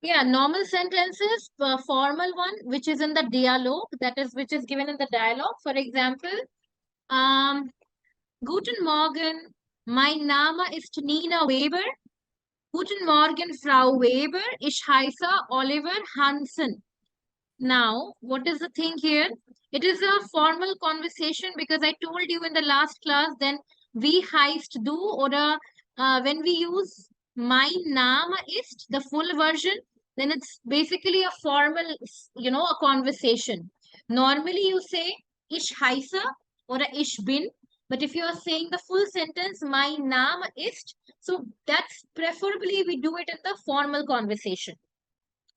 Yeah, normal sentences, formal one, which is in the dialogue, that is, which is given in the dialogue. For example, um, Guten Morgen, mein Name ist Nina Weber. Guten Morgen, Frau Weber. Ich heiße Oliver Hansen. Now, what is the thing here? It is a formal conversation because I told you in the last class, then we heist do or when we use mein Name ist, the full version, then it's basically a formal, a conversation. Normally you say ich heiße or ich bin, but if you are saying the full sentence, mein Name ist, so that's preferably we do it in the formal conversation.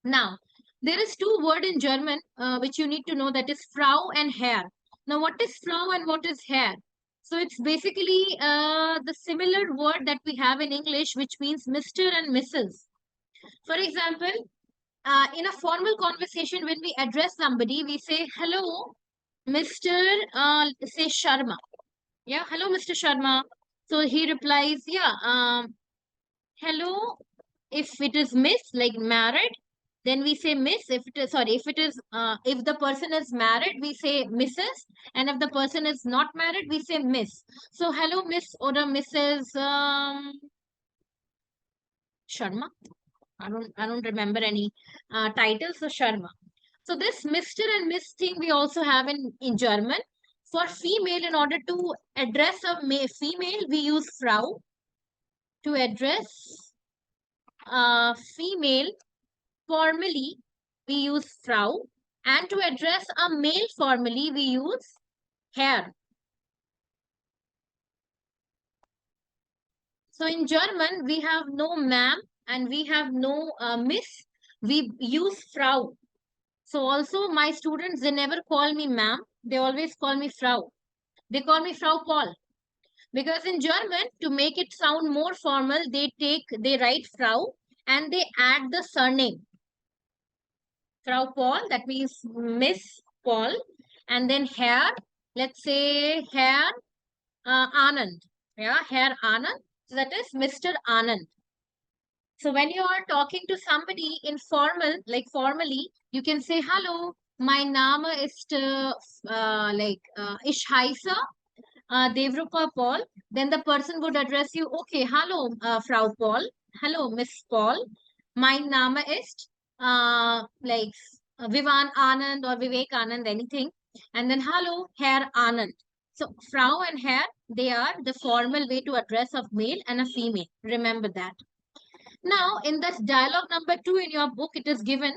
Now, there is two word in German which you need to know, that is Frau and Herr. Now, what is Frau and what is Herr? So it's basically the similar word that we have in English, which means Mr. and Mrs. For example, in a formal conversation, when we address somebody, we say, hello, Mr. Say Sharma. Yeah, hello, Mr. Sharma. So he replies, yeah, hello. If it is Miss, like married, then we say Miss. If it is, sorry, if the person is married, we say Mrs. And if the person is not married, we say Miss. So hello, Miss or Mrs. Sharma. I don't remember any titles. So Sharma. So this Mr. and Miss thing we also have in German. For female, in order to address a female, we use Frau. To address female formally, we use Frau, and to address a male formally, we use Herr. So in German, we have no ma'am and we have no miss. We use Frau. So also my students, they never call me ma'am. They always call me Frau. They call me Frau Paul. Because in German, to make it sound more formal, they write Frau and they add the surname. Frau Paul, that means Miss Paul, and then Herr, let's say Herr Anand. Yeah, Herr Anand. So that is Mr. Anand. So when you are talking to somebody in formal, like formally, you can say, hello, my Name ist ich heiße Devrupa Paul. Then the person would address you, okay, hello, Frau Paul. Hello, Miss Paul. Mein Name ist Vivan Anand or Vivek Anand, anything. And then hello, Herr Anand. So Frau and Herr, they are the formal way to address of male and a female. Remember that. Now, in this dialogue number 2 in your book, it is given,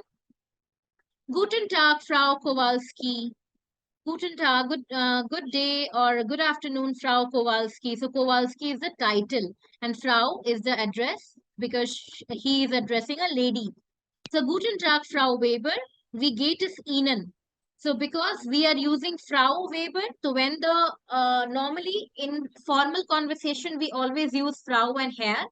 Guten Tag, Frau Kowalski. Guten Tag, good day or good afternoon, Frau Kowalski. So Kowalski is the title and Frau is the address because he is addressing a lady. So Guten Tag, Frau Weber. Wie geht es Ihnen? So because we are using Frau Weber, so when the normally in formal conversation, we always use Frau and Herr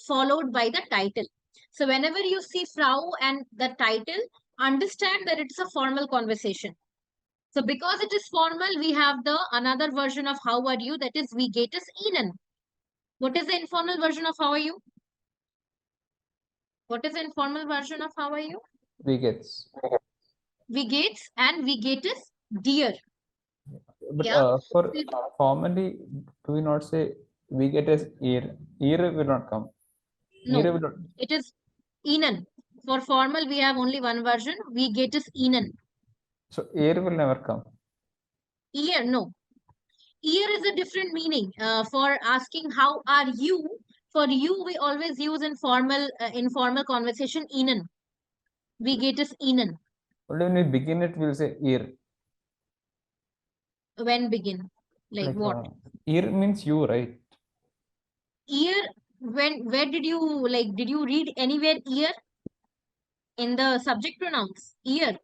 followed by the title. So whenever you see Frau and the title, understand that it's a formal conversation. So because it is formal, we have the another version of how are you, that is wie geht es Ihnen. What is the informal version of how are you? What is the informal version of how are you? Wie geht's? Wie geht's and wie geht es dear. But Yeah. for formally, do we not say we get as ear? Ear will not come. No, Ear will not. it is Ihnen. For formal, we have only one version. Wie geht es Ihnen. So ear will never come. Ear, no. Ear is a different meaning. For asking how are you, for you, we always use informal conversation Ihnen. Wie geht es Ihnen. Only when we begin it, we'll say ear. When begin? Like what? Ear means you, right? Ear, where did you read anywhere ear? In the subject pronouns, ear.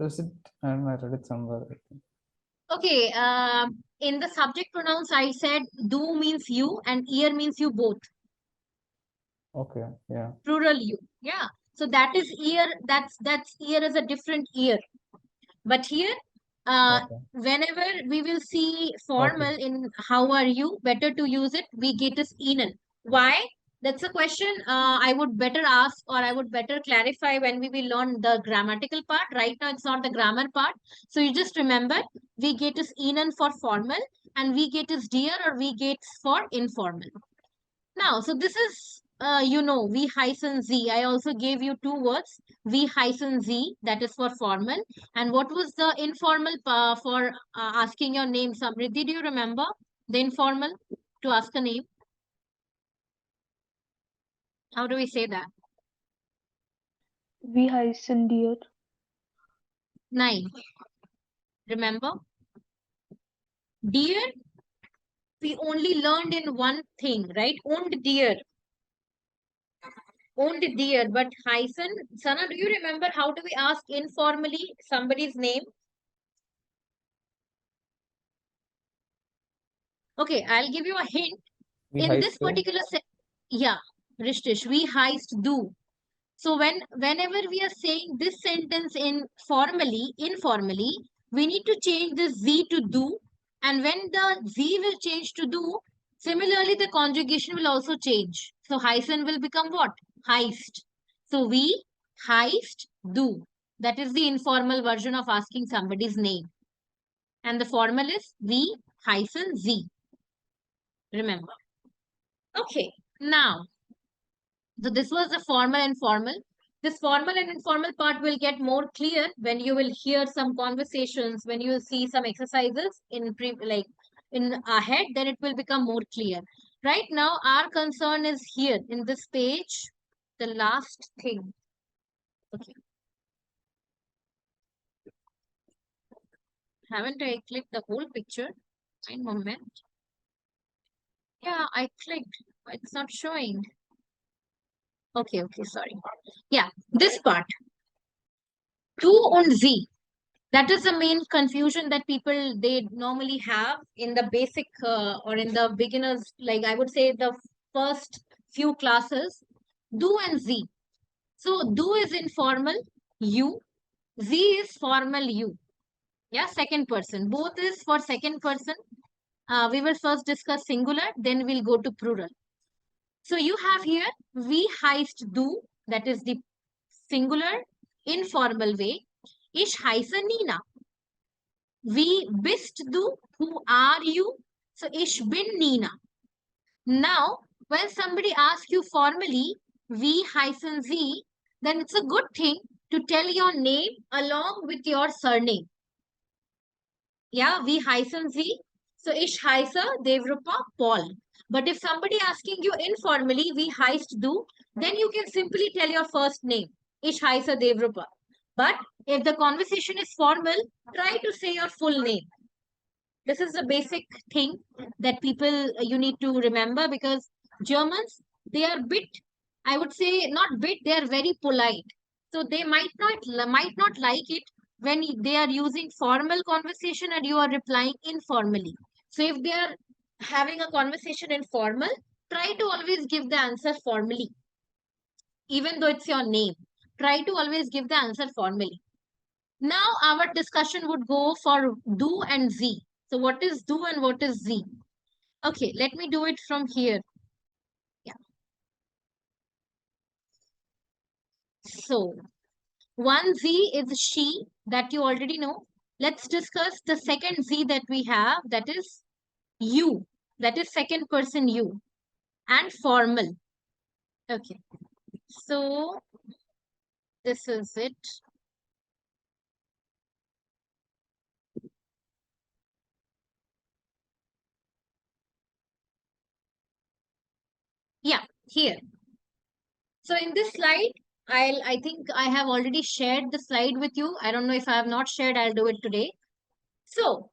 Is it? I read it somewhere. Okay, in the subject pronouns, I said do means you and ear means you both. Okay, yeah. Plural you. Yeah. So that is ear, that's ear is a different ear. But here, whenever we will see formal in how are you, better to use it, we get is Ihnen. Why? That's a question I would better ask, or I would better clarify when we will learn the grammatical part. Right now, it's not the grammar part. So you just remember, we get is ihnen for formal, and we get is dear or we get for informal. Now, so this is, V hyphen Z. I also gave you two words, V hyphen Z, that is for formal. And what was the informal for asking your name, Samriddhi? Do you remember the informal to ask a name? How do we say that? Wie heißen dir? 9. Remember? Dear, we only learned in one thing, right? Und dear. Und dear. But hyphen, Sana, do you remember how do we ask informally somebody's name? Okay, I'll give you a hint. We In this heist to. particular yeah, Rishtish, we heist do. So whenever we are saying this sentence informally, we need to change the Z to do. And when the Z will change to do, similarly the conjugation will also change. So hyphen will become what? Heist. So we heist do. That is the informal version of asking somebody's name. And the formal is we hyphen Z. Remember. Okay. Now, so this was the formal and formal. This formal and informal part will get more clear when you will hear some conversations, when you will see some exercises in ahead, then it will become more clear. Right now, our concern is here in this page, the last thing. Okay. Haven't I clicked the whole picture? One moment. Yeah, I clicked. It's not showing. Okay, sorry. Yeah, this part. Du and Z. That is the main confusion that people they normally have in the basic or in the beginners, like I would say the first few classes. Do and Z. So do is informal, you. Z is formal, you. Yeah, second person. Both is for second person. We will first discuss singular, then we'll go to plural. So you have here we heist do, that is the singular informal way. Ich heiße Nina. We bist du, who are you? So ich bin Nina. Now, when somebody asks you formally, V hyphen Z, then it's a good thing to tell your name along with your surname. Yeah, V hyphen Z. So ich heiße Devrupa Paul. But if somebody asking you informally, V heist do, then you can simply tell your first name. Ich heiße Devrupa. But if the conversation is formal, try to say your full name. This is the basic thing that people you need to remember, because Germans, they are bit, I would say not bit, they are very polite. So they might not like it when they are using formal conversation and you are replying informally. So if they are having a conversation informal, try to always give the answer formally. Even though it's your name, try to always give the answer formally. Now our discussion would go for do and Z. So what is do and what is Z? Okay, let me do it from here. Yeah. So one Z is she, that you already know. Let's discuss the second Z that we have, that is you. That is second person you. And formal. Okay. So this is it. Yeah, here. So in this slide, I think I have already shared the slide with you. I don't know if I have not shared, I'll do it today. So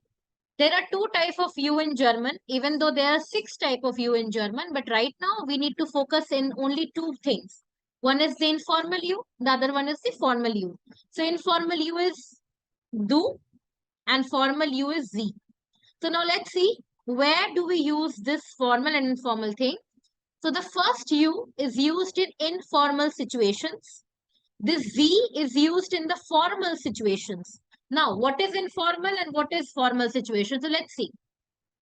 there are two types of you in German, even though there are 6 types of you in German. But right now we need to focus in only 2 things. One is the informal you, the other one is the formal you. So informal you is du and formal you is sie. So now let's see, where do we use this formal and informal thing? So the first you is used in informal situations. This Z is used in the formal situations. Now, what is informal and what is formal situation? So let's see.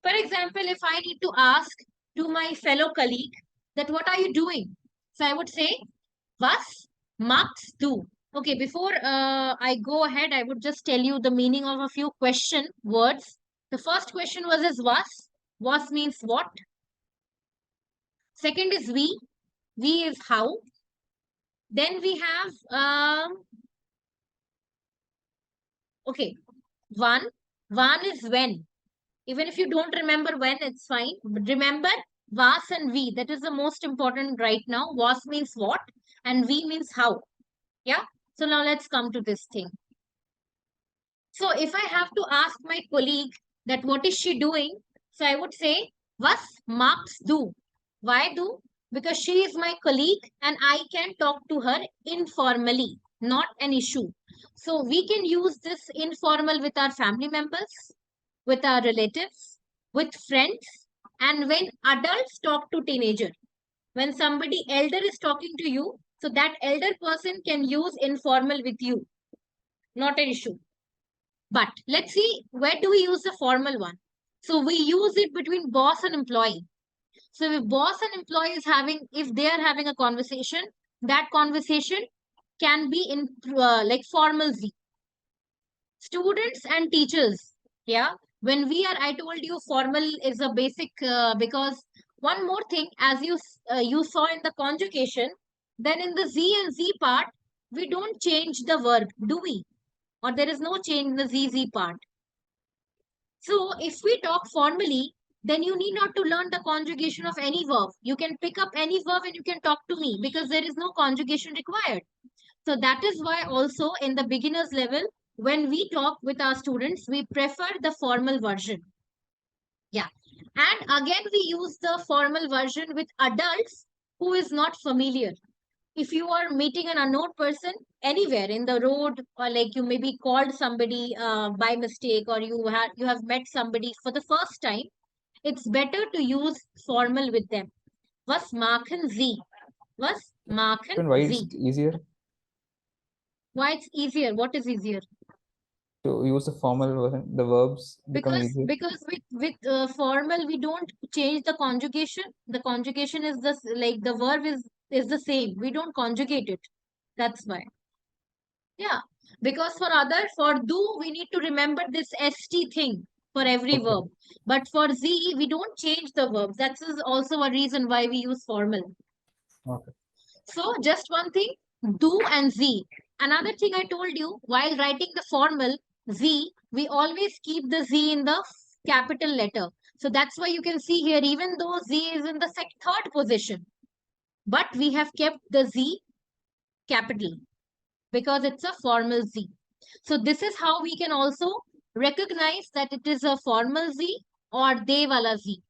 For example, if I need to ask to my fellow colleague, that what are you doing? So I would say, was machst du? Okay, before I go ahead, I would just tell you the meaning of a few question words. The first question was is was. Was means what? Second is we. We is how. Then we have okay, one. One is when. Even if you don't remember when, it's fine. But remember was and we. That is the most important right now. Was means what and we means how. Yeah. So now let's come to this thing. So if I have to ask my colleague that what is she doing? So I would say, was Marks do? Why do? Because she is my colleague and I can talk to her informally, not an issue. So we can use this informal with our family members, with our relatives, with friends, and when adults talk to teenager. When somebody elder is talking to you, so that elder person can use informal with you, not an issue. But let's see, where do we use the formal one? So we use it between boss and employee. So if boss and employee is having, if they are having a conversation, that conversation can be in like formal Z. Students and teachers, yeah. When we are, I told you, formal is a basic because one more thing, as you saw in the conjugation, then in the Z and Z part, we don't change the verb, do we? Or there is no change in the ZZ part. So if we talk formally, then you need not to learn the conjugation of any verb. You can pick up any verb and you can talk to me because there is no conjugation required. So that is why also in the beginners level, when we talk with our students, we prefer the formal version. Yeah. And again, we use the formal version with adults who is not familiar. If you are meeting an unknown person anywhere in the road, or like you maybe called somebody by mistake, or you have met somebody for the first time, it's better to use formal with them. Was machen Sie? Was machen Then why it's Sie? easier Why it's easier? What is easier? to use the formal version? The verbs become easier. Because with formal we don't change the conjugation. The conjugation is the like the verb is the same. We don't conjugate it. That's why. Yeah, because for do, we need to remember this ST thing for every Okay. verb. But for Z, we don't change the verbs. That's also a reason why we use formal. Okay. So just one thing, do and Z. Another thing I told you, while writing the formal Z, we always keep the Z in the capital letter. So that's why you can see here, even though Z is in the third position, but we have kept the Z capital because it's a formal Z. So this is how we can also recognize that it is a formal Z or de wala Z.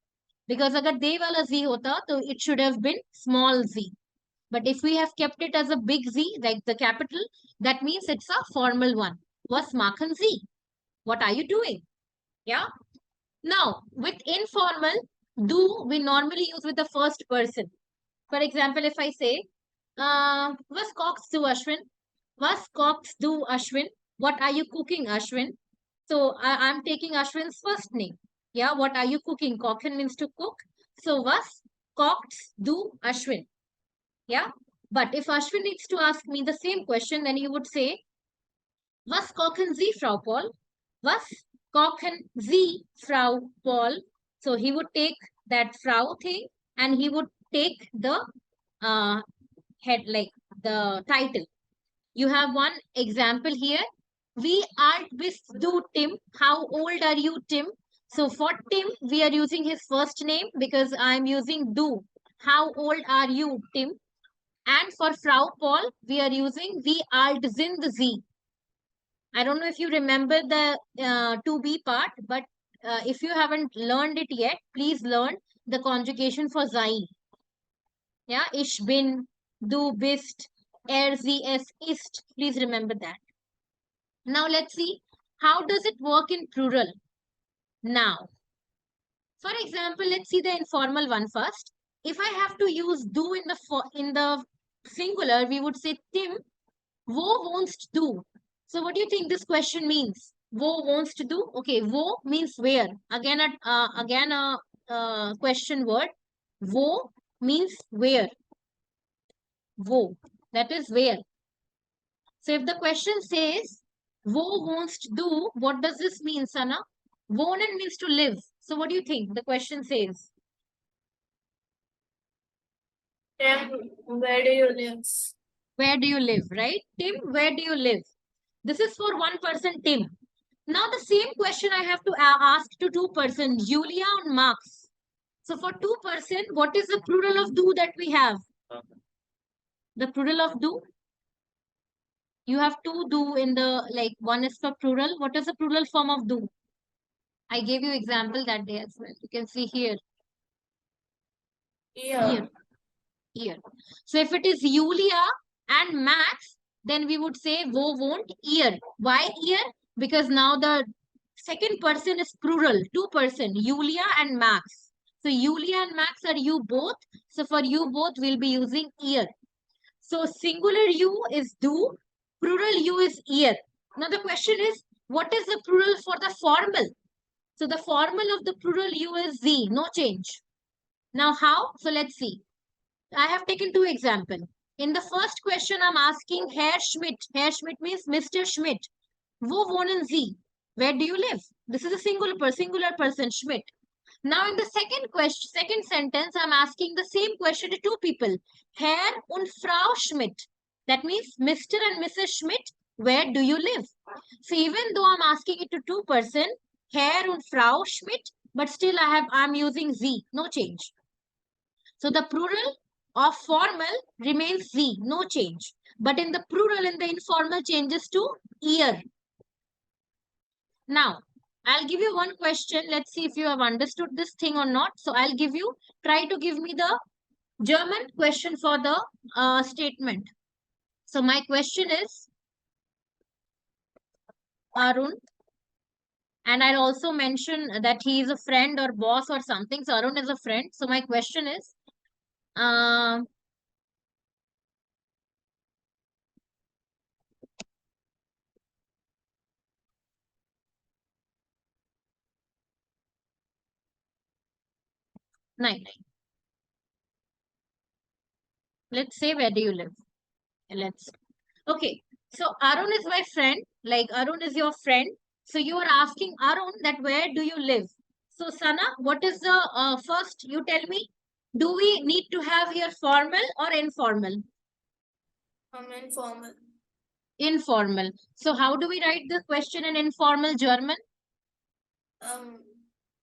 Because agar de wala Z hota, so it should have been small z. But if we have kept it as a big Z, like the capital, that means it's a formal one. Was Makhan Z? What are you doing? Yeah. Now, with informal, do we normally use with the first person. For example, if I say, was Cox do Ashwin? Was Cox do Ashwin? What are you cooking, Ashwin? So I'm taking Ashwin's first name. Yeah, what are you cooking? Kochen means to cook. So was Cox do Ashwin? Yeah. But if Ashwin needs to ask me the same question, then you would say, was kochen Sie, Frau Paul? Was kochen Sie, Frau Paul? So he would take that Frau thing and he would take the uh, head, like the title. You have one example here. We are with do Tim. How old are you, Tim? So for Tim, we are using his first name because I'm using do. How old are you, Tim? And for Frau Paul, we are using we alt sind Sie. I don't know if you remember the to be part, but if you haven't learned it yet, please learn the conjugation for sein. Yeah, ich bin, du bist, er, sie, es ist. Please remember that. Now let's see how does it work in plural. Now, for example, let's see the informal one first. If I have to use do in the singular, we would say Tim wo wants to do. So what do you think this question means? Wo wants to do? Okay, wo means where. Again a question word. Wo means where. Wo, that is where. So if the question says, wo wants to do, what does this mean, Sana? Wonen means to live. So what do you think the question says? Tim, where do you live? Where do you live, right? Tim, where do you live? This is for one person, Tim. Now the same question I have to ask to two persons, Julia and Marx. So for two person, what is the plural of do that we have? The plural of do? You have two do in the, like, one is for plural. What is the plural form of do? I gave you example that day as well. You can see here. Yeah. Here. So if it is Julia and Max, then we would say wo won't ear. Why ear? Because now the second person is plural, two person, Julia and Max. So Julia and Max are you both. So for you both, we'll be using ear. So singular you is do, plural you is ear. Now the question is, what is the plural for the formal? So the formal of the plural you is Z, no change. Now how? So let's see. I have taken two examples. In the first question, I'm asking Herr Schmidt. Herr Schmidt means Mr. Schmidt. Wo wohnen Sie? Where do you live? This is a singular person, Schmidt. Now, in the second question, second sentence, I'm asking the same question to two people, Herr und Frau Schmidt. That means Mr. and Mrs. Schmidt. Where do you live? So even though I'm asking it to two person, Herr und Frau Schmidt, but still I'm using Z, no change. So the plural of formal remains Z, no change. But in the plural, in the informal, changes to ear. Now, I'll give you one question. Let's see if you have understood this thing or not. So I'll give you, try to give me the German question for the statement. So my question is, Arun, and I'll also mention that he is a friend or boss or something. So Arun is a friend. So my question is, um, nine. Let's say, where do you live? Let's. Okay. So Arun is my friend. Like Arun is your friend. So you are asking Arun that where do you live? So Sana, what is the first? You tell me. Do we need to have here formal or informal? Informal. Informal. So how do we write the question in informal German?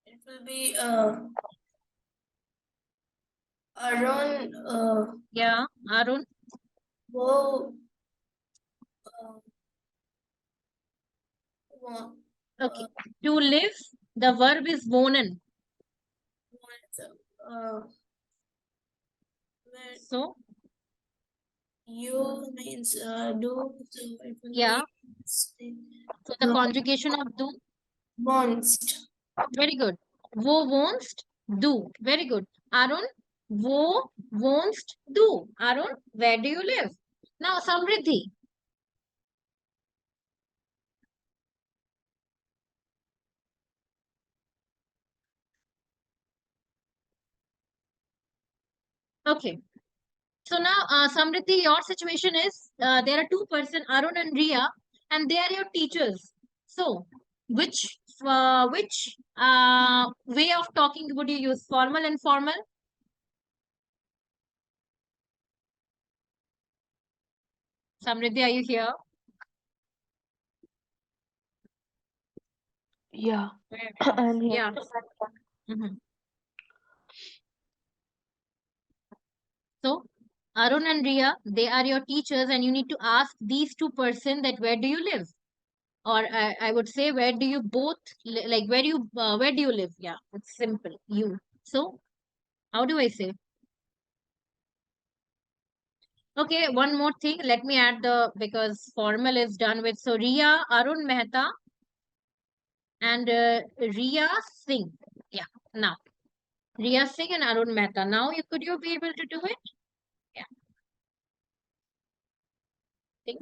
It will be Aaron. Yeah, Arun. Wo. Okay. To live, the verb is wohnen. So You means do. So it will yeah. be So the conjugation of do. wants. Very good. Wo wohnst du. Very good. Arun, wo wohnst du? Arun, where do you live? Now, Samriddhi. Okay. So now, Samriddhi, your situation is there are two person, Arun and Ria, and they are your teachers. So, which way of talking would you use? Formal and formal? Samriddhi, are you here? Yeah, I'm here. Yeah. Mhm. So, Arun and Ria, they are your teachers, and you need to ask these two person that where do you live? Or I would say, where do you both like where do you live? Yeah, it's simple. You. So, how do I say? Okay, one more thing. Let me add the, because formal is done with. So Ria, Arun Mehta, and Ria Singh. Yeah. Now, Ria Singh and Arun Mehta. Now, could you be able to do it? Yeah. Think.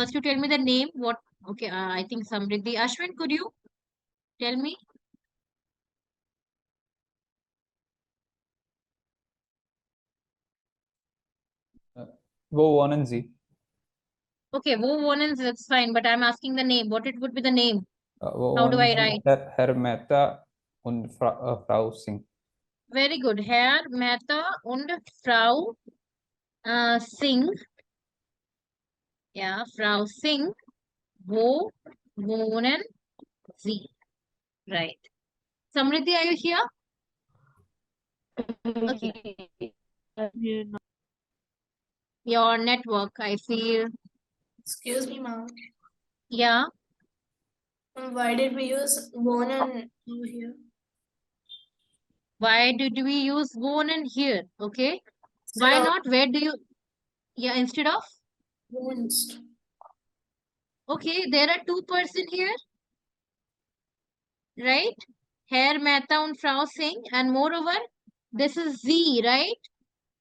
First, you tell me the name. What? Okay, I think Samriddhi. Ashwin, could you tell me? वो one and Z. Okay, wo one and that's fine, but I'm asking the name. What it would be the name? वो How do one I write? Herr Mehta und Frau Singh. Very good. Herr Mehta und Frau Singh. Yeah, Frau Singh. Wo wohnen Sie? Right. Samriddhi, are you here? Okay. Your network, I feel. Excuse me, ma'am. Yeah. Why did we use one and over here? Why did we use wohnen here? Okay. Instead Why of not? Where do you? Yeah, instead of? wounds. Okay, there are two person here, right? Herr Mehta and Frau Singh, and moreover, this is Z, right?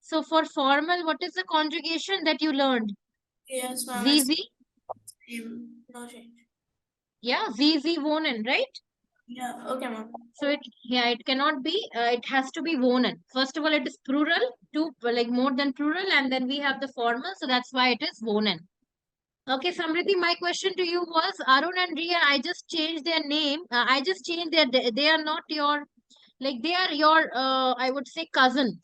So for formal, what is the conjugation that you learned? Yes, ma'am. ZZ? No change. Yeah, ZZ wohnen, right? Yeah, okay, ma'am. So it cannot be, it has to be wohnen. First of all, it is plural, two, like more than plural, and then we have the formal, so that's why it is wohnen. Okay, Samriddhi, my question to you was, Arun and Riya, I just changed their name. I just changed they are not your, like they are your, I would say cousin.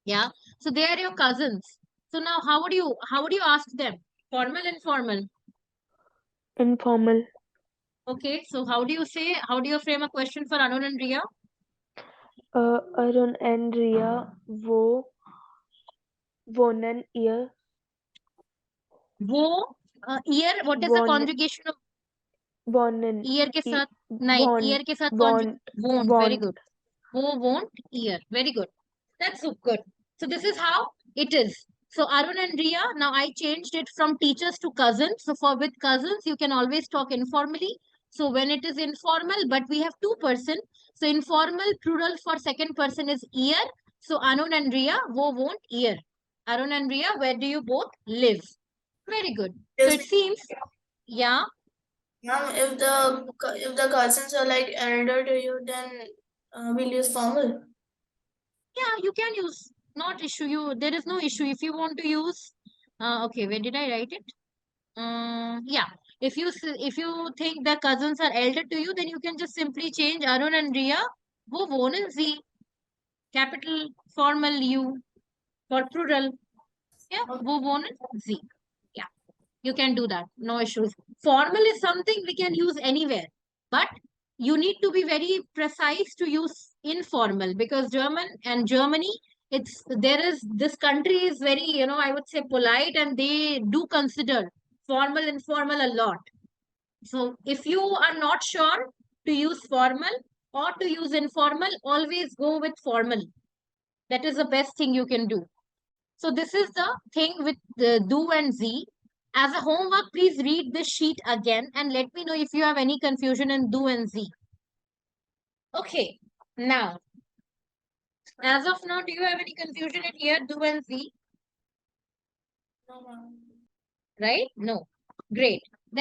Yeah, so they are your cousins. So now how would you ask them? Formal, informal? Informal. Okay, so how do you frame a question for Arun and Riya? Arun and Riya, wonen ear, वो year, what is the won, conjugation of wonen, year के साथ? नहीं, year के साथ want, won't. Very want. good. Wo won't year. Very good. That's so good. So this is how it is. So Arun and Riya, now I changed it from teachers to cousins. So for with cousins, you can always talk informally. So when it is informal, but we have two person. So informal plural for second person is ear. So Arun and Riya, wo won't ear. Arun and Riya, where do you both live? Very good. So it seems, yeah. Ma'am, if the cousins are like elder to you, then we'll use formal. Yeah, you can use. Not issue. There is no issue if you want to use. Okay, where did I write it? Yeah. If you think the cousins are elder to you, then you can just simply change Arun and Riya. Wo wohnen Sie? Capital formal U for plural. Yeah. Wo wohnen Sie? Yeah. You can do that. No issues. Formal is something we can use anywhere, but you need to be very precise to use informal, because Germany, this country is very, I would say polite, and they do consider formal, informal a lot. So if you are not sure to use formal or to use informal, always go with formal. That is the best thing you can do. So this is the thing with the do and Z. As a homework, please read this sheet again and let me know if you have any confusion in do and Z. Okay, now, as of now, do you have any confusion in here, do and Z? No, ma'am. Right? No. Great.